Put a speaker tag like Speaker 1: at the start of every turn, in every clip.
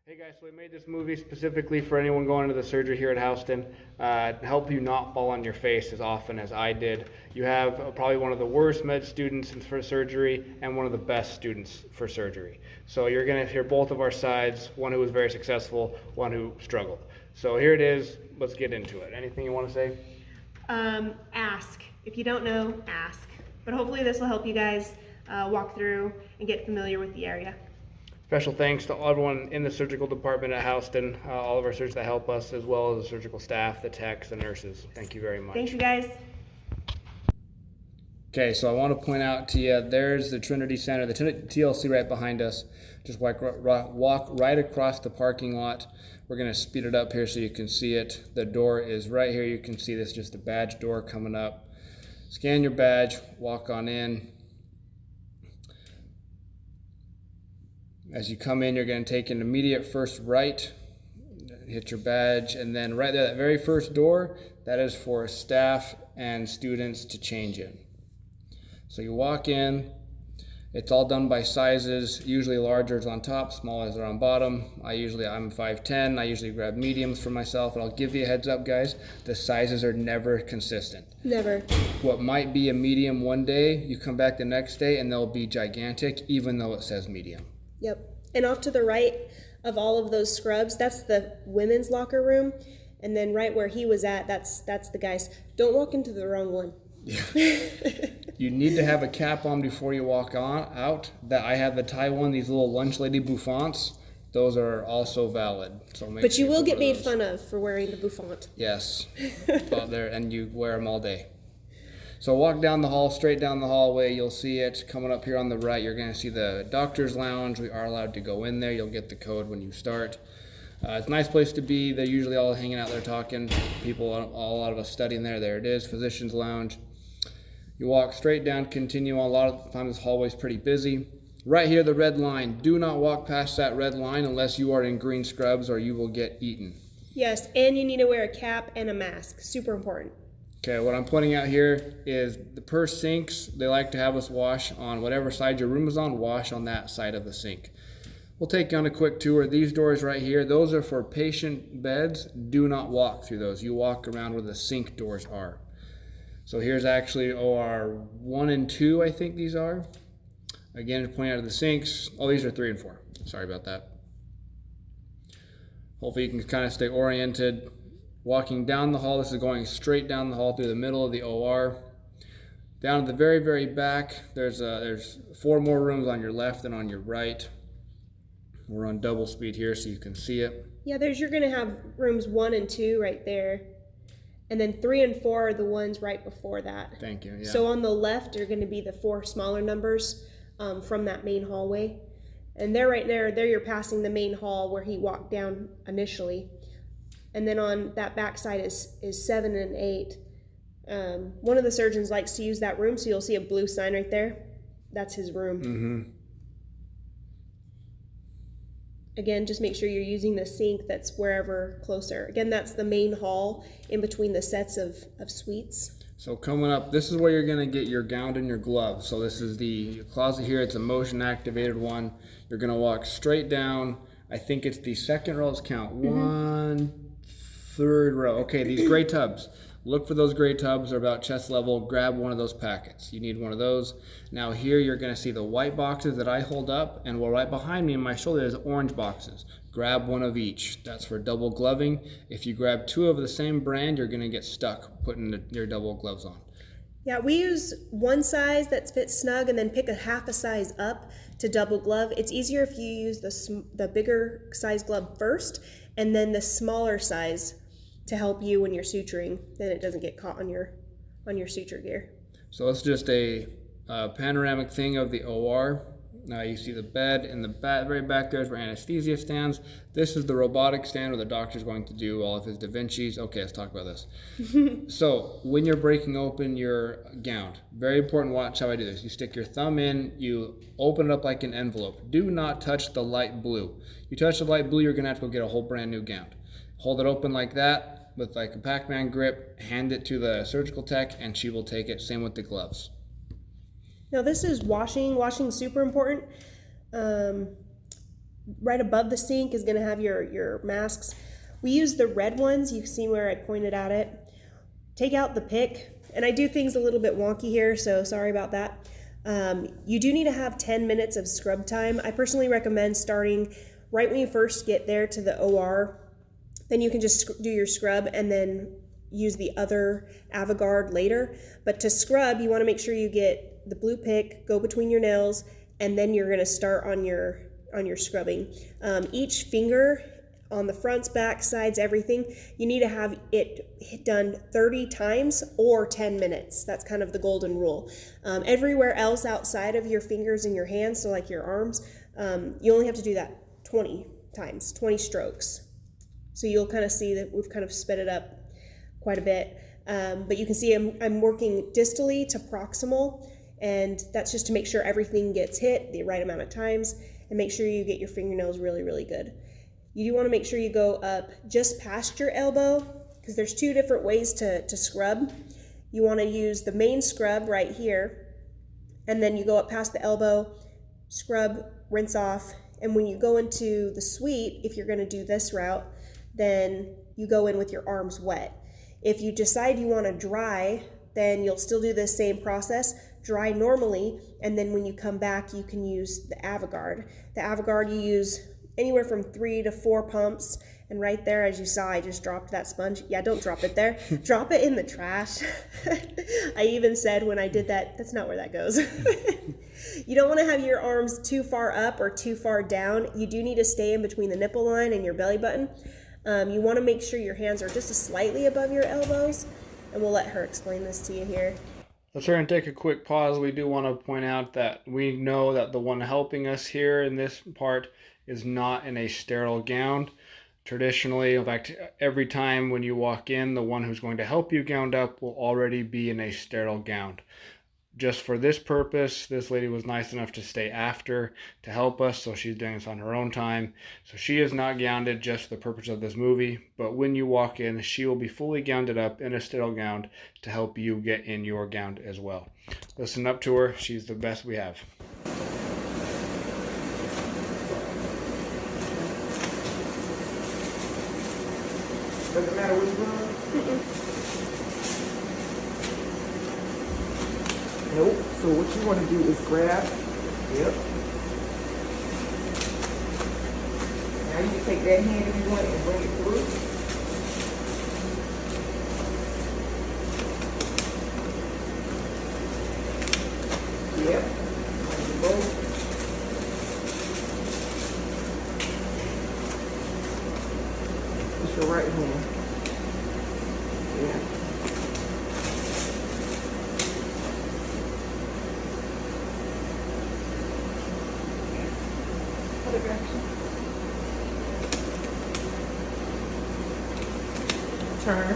Speaker 1: Hey guys, so we made this movie specifically for anyone going into the surgery here at Houston to help you not fall on your face as often as I did. You have probably one of the worst med students for surgery and one of the best students for surgery. So you're going to hear both of our sides, one who was very successful, one who struggled. So here it is. Let's get into it. Anything you want to say?
Speaker 2: Ask. If you don't know, ask. But hopefully this will help you guys walk through and get familiar with the area.
Speaker 1: Special thanks to everyone in the surgical department at Houston, all of our surgeons that help us, as well as the surgical staff, the techs, the nurses. Thank you very much.
Speaker 2: Thank you guys.
Speaker 1: Okay, so I want to point out to you, there's the Trinity Center, the TLC right behind us. Just walk right across the parking lot. We're going to speed it up here so you can see it. The door is right here. You can see this, just a badge door coming up. Scan your badge, walk on in. As you come in, you're going to take an immediate first right, hit your badge, and then right there, that very first door, that is for staff and students to change in. So you walk in, it's all done by sizes, usually larger is on top, smallers are on bottom. I'm 5'10", I usually grab mediums for myself, and I'll give you a heads up, guys, the sizes are never consistent.
Speaker 2: Never.
Speaker 1: What might be a medium one day, you come back the next day and they'll be gigantic, even though it says medium.
Speaker 2: Yep. And off to the right of all of those scrubs, that's the women's locker room. And then right where he was at, that's the guys. Don't walk into the wrong one.
Speaker 1: Yeah. You need to have a cap on before you walk out. That I have the Thai one, these little lunch lady bouffants. Those are also valid. So
Speaker 2: but you will get made fun of for wearing the bouffant.
Speaker 1: Yes. Out there, and you wear them all day. So walk down the hall, straight down the hallway, you'll see it. Coming up here on the right, you're going to see the doctor's lounge. We are allowed to go in there. You'll get the code when you start. It's a nice place to be. They're usually all hanging out there talking. People, a lot of us studying there. There it is, physician's lounge. You walk straight down, continue on. A lot of the time this hallway's pretty busy. Right here, the red line. Do not walk past that red line unless you are in green scrubs or you will get eaten.
Speaker 2: Yes, and you need to wear a cap and a mask. Super important.
Speaker 1: Okay, what I'm pointing out here is the per sinks, they like to have us wash on whatever side your room is on, wash on that side of the sink. We'll take you on a quick tour. These doors right here, those are for patient beds. Do not walk through those. You walk around where the sink doors are. So here's actually OR 1 and 2, I think these are. Again, to point out the sinks. Oh, these are 3 and 4. Sorry about that. Hopefully you can kind of stay oriented. Walking down the hall, this is going straight down the hall through the middle of the OR. Down at the very, very back, there's 4 more rooms on your left and on your right. We're on double speed here so you can see it.
Speaker 2: Yeah, you're going to have rooms 1 and 2 right there. And then 3 and 4 are the ones right before that.
Speaker 1: Thank you. Yeah.
Speaker 2: So on the left are going to be the 4 smaller numbers from that main hallway. And they're right there, you're passing the main hall where he walked down initially. And then on that back side is 7 and 8. One of the surgeons likes to use that room, so you'll see a blue sign right there. That's his room.
Speaker 1: Mm-hmm.
Speaker 2: Again, just make sure you're using the sink that's wherever closer. Again, that's the main hall in between the sets of suites.
Speaker 1: So coming up, this is where you're going to get your gown and your gloves. So this is the closet here. It's a motion activated one. You're going to walk straight down. I think it's the second row. Let's count. 1, 3rd row. Okay, these gray tubs. Look for those gray tubs. They're about chest level. Grab one of those packets. You need one of those. Now here you're going to see the white boxes that I hold up, and right behind me in my shoulder is orange boxes. Grab one of each. That's for double gloving. If you grab 2 of the same brand, you're going to get stuck putting your double gloves on.
Speaker 2: Yeah, we use one size that fits snug and then pick a half a size up to double glove. It's easier if you use the bigger size glove first and then the smaller size to help you when you're suturing, then it doesn't get caught on your suture gear.
Speaker 1: So it's just a panoramic thing of the OR. Now you see the bed in the very back there is where anesthesia stands. This is the robotic stand where the doctor's going to do all of his Da Vinci's. Okay, let's talk about this. So when you're breaking open your gown, very important, watch how I do this. You stick your thumb in, you open it up like an envelope. Do not touch the light blue. You touch the light blue, you're gonna have to go get a whole brand new gown. Hold it open like that with like a Pac-Man grip, hand it to the surgical tech, and she will take it. Same with the gloves.
Speaker 2: Now this is washing. Washing is super important. right above the sink is gonna have your masks. We use the red ones. You see where I pointed at it. Take out the pick, and I do things a little bit wonky here, so sorry about that. You do need to have 10 minutes of scrub time. I personally recommend starting right when you first get there to the OR. Then you can just do your scrub and then use the other Avogard later. But to scrub, you want to make sure you get the blue pick, go between your nails, and then you're going to start on your scrubbing. Each finger on the fronts, back, sides, everything, you need to have it done 30 times or 10 minutes. That's kind of the golden rule. Everywhere else outside of your fingers and your hands, so like your arms, you only have to do that 20 times, 20 strokes. So you'll kind of see that we've kind of sped it up quite a bit. But you can see I'm working distally to proximal, and that's just to make sure everything gets hit the right amount of times and make sure you get your fingernails really, really good. You do want to make sure you go up just past your elbow, because there's two different ways to scrub. You want to use the main scrub right here, and then you go up past the elbow, scrub, rinse off, and when you go into the suite, if you're going to do this route, then you go in with your arms wet. If you decide you want to dry, then you'll still do the same process, dry normally, and then when you come back, you can use the Avogard. The Avogard you use anywhere from 3 to 4 pumps, and right there, as you saw, I just dropped that sponge. Yeah, don't drop it there. Drop it in the trash. I even said when I did that, that's not where that goes. You don't want to have your arms too far up or too far down. You do need to stay in between the nipple line and your belly button. You want to make sure your hands are just slightly above your elbows, and we'll let her explain this to you here.
Speaker 1: Let's try and take a quick pause. We do want to point out that we know that the one helping us here in this part is not in a sterile gown. Traditionally, in fact, every time when you walk in, the one who's going to help you gowned up will already be in a sterile gown. Just for this purpose, this lady was nice enough to stay after to help us, so she's doing this on her own time. So she is not gowned just for the purpose of this movie, but when you walk in, she will be fully gowned up in a sterile gown to help you get in your gown as well. Listen up to her. She's the best we have.
Speaker 3: Doesn't matter which one? Nope. So what you want to do is grab. Yep. Now you can take that hand if you want it and bring it through. Yep. Bring it both. It's your right hand. Yeah. Other direction. Turn.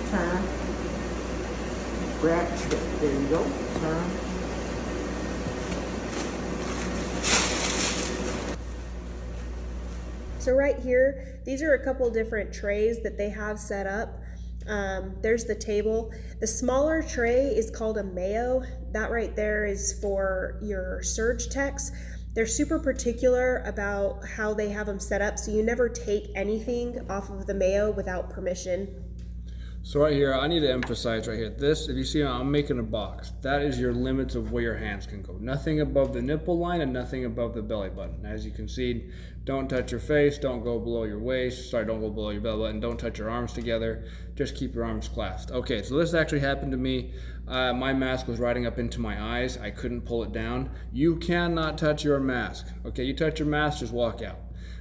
Speaker 3: Turn. Grab. There you go. Turn.
Speaker 2: So right here, these are a couple different trays that they have set up. There's the table. The smaller tray is called a Mayo. That right there is for your surge techs. They're super particular about how they have them set up, so you never take anything off of the Mayo without permission.
Speaker 1: So right here, I need to emphasize right here, this, if you see, I'm making a box. That is your limits of where your hands can go. Nothing above the nipple line and nothing above the belly button. As you can see, don't touch your face, don't go below your waist, don't go below your belly button, don't touch your arms together, just keep your arms clasped. Okay, so this actually happened to me. My mask was riding up into my eyes. I couldn't pull it down. You cannot touch your mask. Okay, you touch your mask, just walk out.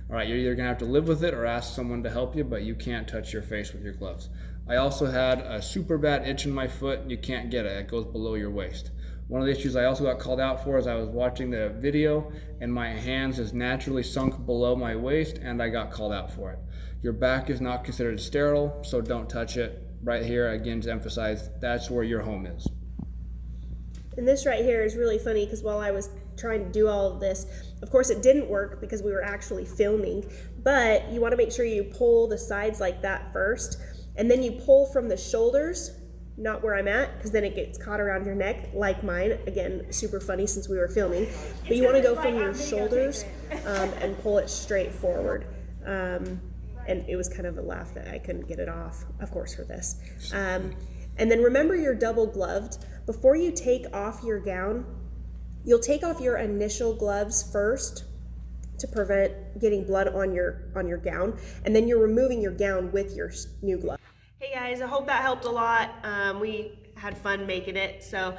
Speaker 1: All right, you're either gonna have to live with it or ask someone to help you, but you can't touch your face with your gloves. I also had a super bad itch in my foot. You can't get it. It goes below your waist. One of the issues I also got called out for is I was watching the video and my hands is naturally sunk below my waist and I got called out for it. Your back is not considered sterile, so don't touch it. Right here, again, to emphasize, that's where your home is.
Speaker 2: And this right here is really funny because while I was trying to do all of this, of course it didn't work because we were actually filming, but you want to make sure you pull the sides like that first. And then you pull from the shoulders, not where I'm at, because then it gets caught around your neck, like mine. Again, super funny since we were filming. But you want to go from your shoulders and pull it straight forward. And it was kind of a laugh that I couldn't get it off, of course, for this. And then remember you're double gloved. Before you take off your gown, you'll take off your initial gloves first to prevent getting blood on your gown, and then you're removing your gown with your new glove. Hey guys, I hope that helped a lot. We had fun making it. So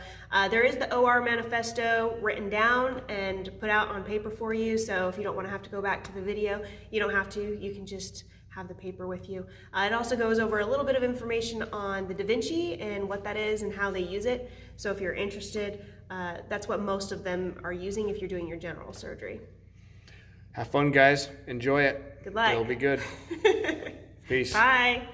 Speaker 2: there is the OR manifesto written down and put out on paper for you. So if you don't want to have to go back to the video, you don't have to. You can just have the paper with you. It also goes over a little bit of information on the Da Vinci and what that is and how they use it. So if you're interested, that's what most of them are using if you're doing your general surgery.
Speaker 1: Have fun, guys. Enjoy it.
Speaker 2: Good luck.
Speaker 1: It'll be good. Peace.
Speaker 2: Bye.